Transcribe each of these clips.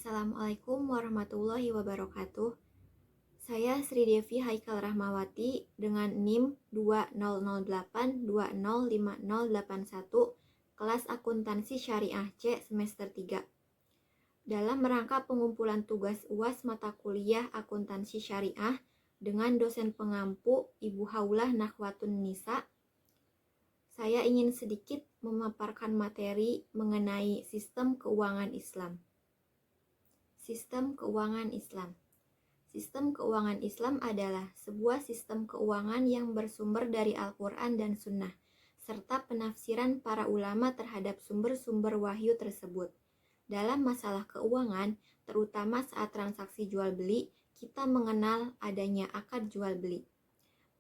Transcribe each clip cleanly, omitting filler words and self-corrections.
Assalamualaikum warahmatullahi wabarakatuh. Saya Sri Devi Haikal Rahmawati dengan NIM 2008205081, kelas Akuntansi Syariah C semester 3. Dalam rangka pengumpulan tugas UAS mata kuliah Akuntansi Syariah dengan dosen pengampu Ibu Haulah Nakhwatun Nisa, saya ingin sedikit memaparkan materi mengenai sistem keuangan Islam. Sistem keuangan Islam. Sistem keuangan Islam adalah sebuah sistem keuangan yang bersumber dari Al-Quran dan Sunnah, serta penafsiran para ulama terhadap sumber-sumber wahyu tersebut. Dalam masalah keuangan, terutama saat transaksi jual-beli, kita mengenal adanya akad jual-beli.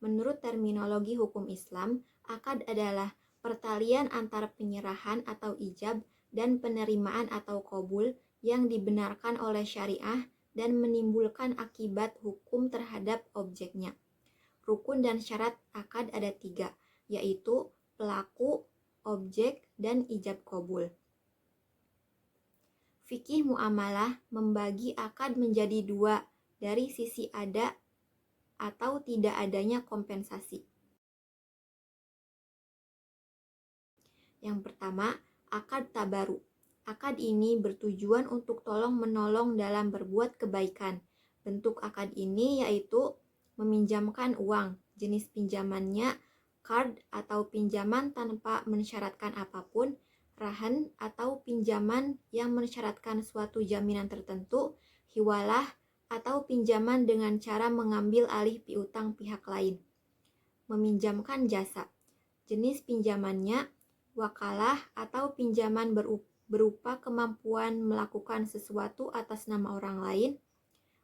Menurut terminologi hukum Islam, akad adalah pertalian antara penyerahan atau ijab dan penerimaan atau qabul yang dibenarkan oleh syariah dan menimbulkan akibat hukum terhadap objeknya. Rukun dan syarat akad ada 3, yaitu pelaku, objek, dan ijab qabul. Fikih muamalah membagi akad menjadi 2 dari sisi ada atau tidak adanya kompensasi. Yang pertama, akad tabaru. Akad ini bertujuan untuk tolong-menolong dalam berbuat kebaikan. Bentuk akad ini yaitu meminjamkan uang, jenis pinjamannya qard atau pinjaman tanpa mensyaratkan apapun, rahan atau pinjaman yang mensyaratkan suatu jaminan tertentu, hiwalah atau pinjaman dengan cara mengambil alih piutang pihak lain. Meminjamkan jasa. Jenis pinjamannya wakalah atau pinjaman berupa kemampuan melakukan sesuatu atas nama orang lain.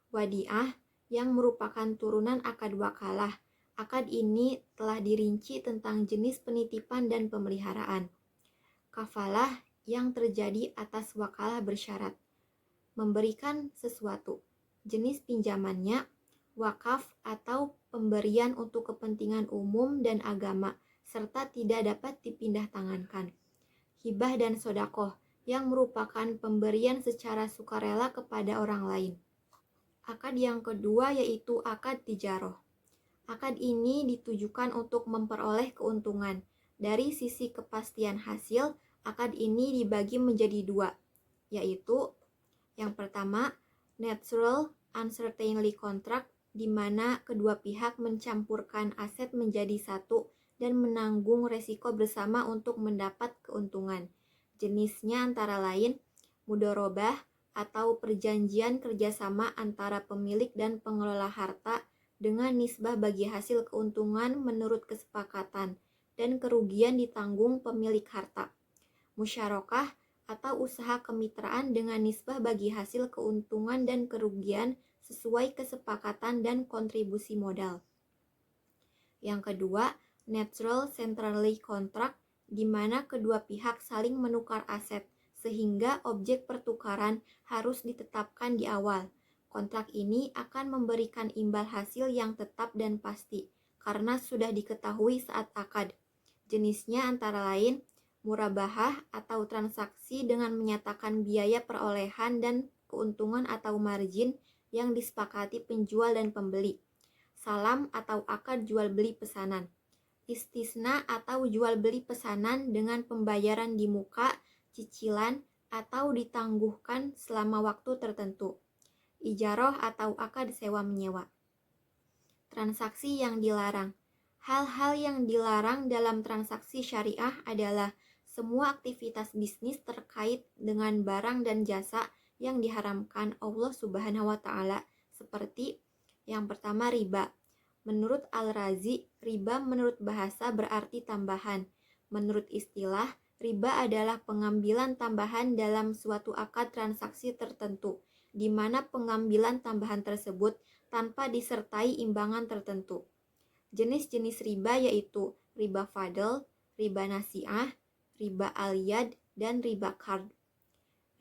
Wadiah yang merupakan turunan akad wakalah. Akad ini telah dirinci tentang jenis penitipan dan pemeliharaan. Kafalah yang terjadi atas wakalah bersyarat. Memberikan sesuatu. Jenis pinjamannya wakaf atau pemberian untuk kepentingan umum dan agama, serta tidak dapat dipindah tangankan. Hibah dan sodakoh yang merupakan pemberian secara sukarela kepada orang lain. Akad yang kedua yaitu akad tijaroh. Akad ini ditujukan untuk memperoleh keuntungan. Dari sisi kepastian hasil, akad ini dibagi menjadi 2, yaitu yang pertama, natural uncertainty contract, di mana kedua pihak mencampurkan aset menjadi satu dan menanggung resiko bersama untuk mendapat keuntungan. Jenisnya antara lain mudorobah atau perjanjian kerjasama antara pemilik dan pengelola harta dengan nisbah bagi hasil keuntungan menurut kesepakatan dan kerugian ditanggung pemilik harta. Musyarakah atau usaha kemitraan dengan nisbah bagi hasil keuntungan dan kerugian sesuai kesepakatan dan kontribusi modal. Yang kedua, natural centrally contract, di mana kedua pihak saling menukar aset, sehingga objek pertukaran harus ditetapkan di awal. Kontrak ini akan memberikan imbal hasil yang tetap dan pasti, karena sudah diketahui saat akad. Jenisnya antara lain murabahah atau transaksi dengan menyatakan biaya perolehan dan keuntungan atau margin yang disepakati penjual dan pembeli. Salam atau akad jual beli pesanan. Istisna atau jual beli pesanan dengan pembayaran di muka, cicilan, atau ditangguhkan selama waktu tertentu. Ijaroh atau akad sewa menyewa. Transaksi yang dilarang. Hal-hal yang dilarang dalam transaksi syariah adalah semua aktivitas bisnis terkait dengan barang dan jasa yang diharamkan Allah Subhanahu wa Ta'ala, seperti yang pertama riba. Menurut Al-Razi, riba menurut bahasa berarti tambahan. Menurut istilah, riba adalah pengambilan tambahan dalam suatu akad transaksi tertentu, di mana pengambilan tambahan tersebut tanpa disertai imbangan tertentu. Jenis-jenis riba yaitu riba fadl, riba nasi'ah, riba al-yad, dan riba qard.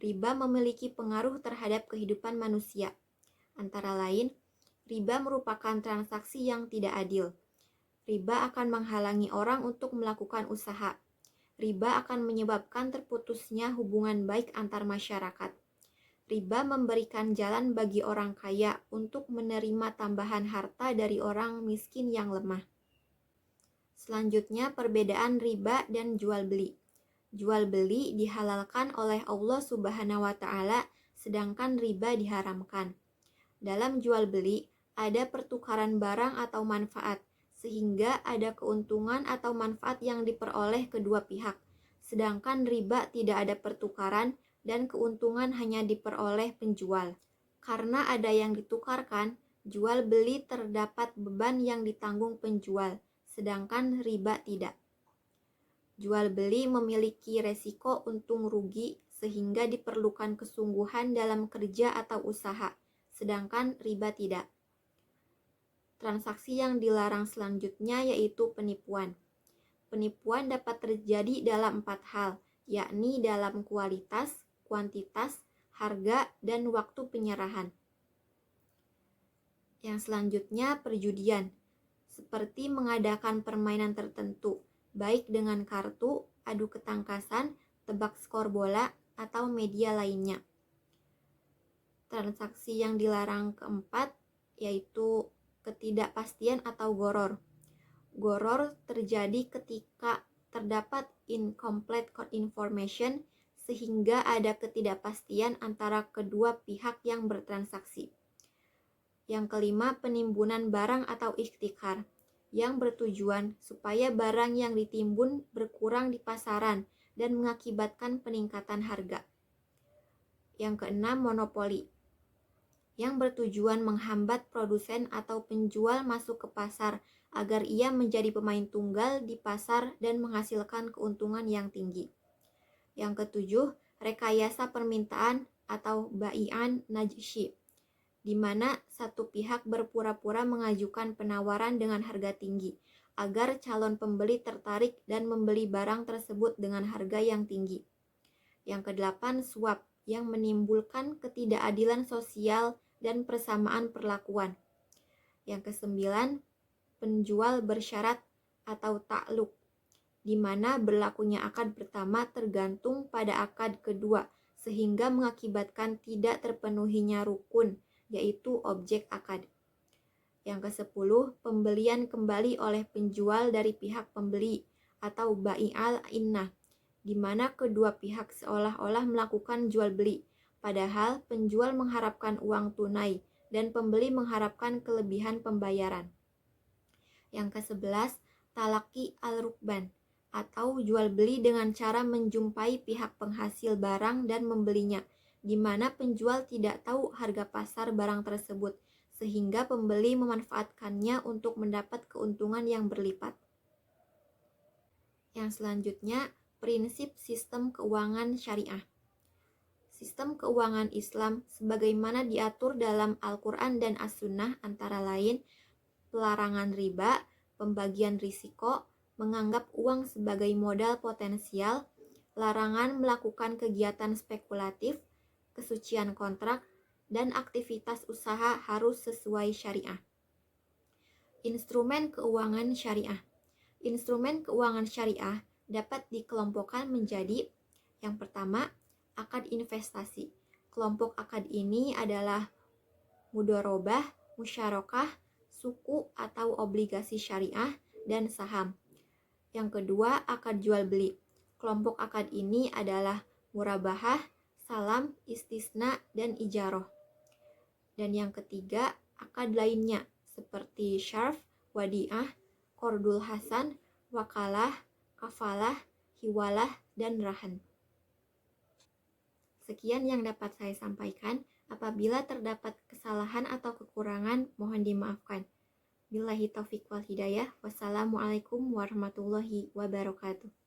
Riba memiliki pengaruh terhadap kehidupan manusia. Antara lain, riba merupakan transaksi yang tidak adil. Riba akan menghalangi orang untuk melakukan usaha. Riba akan menyebabkan terputusnya hubungan baik antar masyarakat. Riba memberikan jalan bagi orang kaya untuk menerima tambahan harta dari orang miskin yang lemah. Selanjutnya, perbedaan riba dan jual beli. Jual beli dihalalkan oleh Allah Subhanahu wa Ta'ala, sedangkan riba diharamkan. Dalam jual beli, ada pertukaran barang atau manfaat, sehingga ada keuntungan atau manfaat yang diperoleh kedua pihak. Sedangkan riba tidak ada pertukaran dan keuntungan hanya diperoleh penjual. Karena ada yang ditukarkan, jual beli terdapat beban yang ditanggung penjual, sedangkan riba tidak. Jual beli memiliki resiko untung rugi sehingga diperlukan kesungguhan dalam kerja atau usaha, sedangkan riba tidak. Transaksi yang dilarang selanjutnya yaitu penipuan. Penipuan dapat terjadi dalam 4 hal, yakni dalam kualitas, kuantitas, harga, dan waktu penyerahan. Yang selanjutnya perjudian, seperti mengadakan permainan tertentu, baik dengan kartu, adu ketangkasan, tebak skor bola, atau media lainnya. Transaksi yang dilarang keempat yaitu ketidakpastian atau goror. Goror terjadi ketika terdapat incomplete information sehingga ada ketidakpastian antara kedua pihak yang bertransaksi. Yang kelima, penimbunan barang atau ihtikar, yang bertujuan supaya barang yang ditimbun berkurang di pasaran dan mengakibatkan peningkatan harga. Yang keenam, monopoli, yang bertujuan menghambat produsen atau penjual masuk ke pasar agar ia menjadi pemain tunggal di pasar dan menghasilkan keuntungan yang tinggi. Yang ketujuh, rekayasa permintaan atau bai'an najshi, di mana satu pihak berpura-pura mengajukan penawaran dengan harga tinggi agar calon pembeli tertarik dan membeli barang tersebut dengan harga yang tinggi. Yang kedelapan, suap, yang menimbulkan ketidakadilan sosial dan persamaan perlakuan. Yang kesembilan, penjual bersyarat atau takluk, di mana berlakunya akad pertama tergantung pada akad kedua, sehingga mengakibatkan tidak terpenuhinya rukun, yaitu objek akad. Yang kesepuluh, pembelian kembali oleh penjual dari pihak pembeli atau bai'al innah, di mana kedua pihak seolah-olah melakukan jual beli, padahal penjual mengharapkan uang tunai dan pembeli mengharapkan kelebihan pembayaran. Yang ke-11, talaki al-rukban, atau jual beli dengan cara menjumpai pihak penghasil barang dan membelinya, di mana penjual tidak tahu harga pasar barang tersebut, sehingga pembeli memanfaatkannya untuk mendapat keuntungan yang berlipat. Yang selanjutnya, prinsip sistem keuangan syariah. Sistem keuangan Islam sebagaimana diatur dalam Al-Quran dan As-Sunnah antara lain pelarangan riba, pembagian risiko, menganggap uang sebagai modal potensial, larangan melakukan kegiatan spekulatif, kesucian kontrak, dan aktivitas usaha harus sesuai syariah. Instrumen keuangan syariah. Instrumen keuangan syariah dapat dikelompokkan menjadi yang pertama, akad investasi. Kelompok akad ini adalah mudharabah, musyarakah, suku atau obligasi syariah, dan saham. Yang kedua, akad jual beli. Kelompok akad ini adalah murabahah, salam, istisna, dan ijaroh. Dan yang ketiga, akad lainnya seperti syarf, wadiah, qardul hasan, wakalah, kafalah, hiwalah, dan rahan. Sekian yang dapat saya sampaikan. Apabila terdapat kesalahan atau kekurangan, mohon dimaafkan. Billahi taufiq wal hidayah. Wassalamualaikum warahmatullahi wabarakatuh.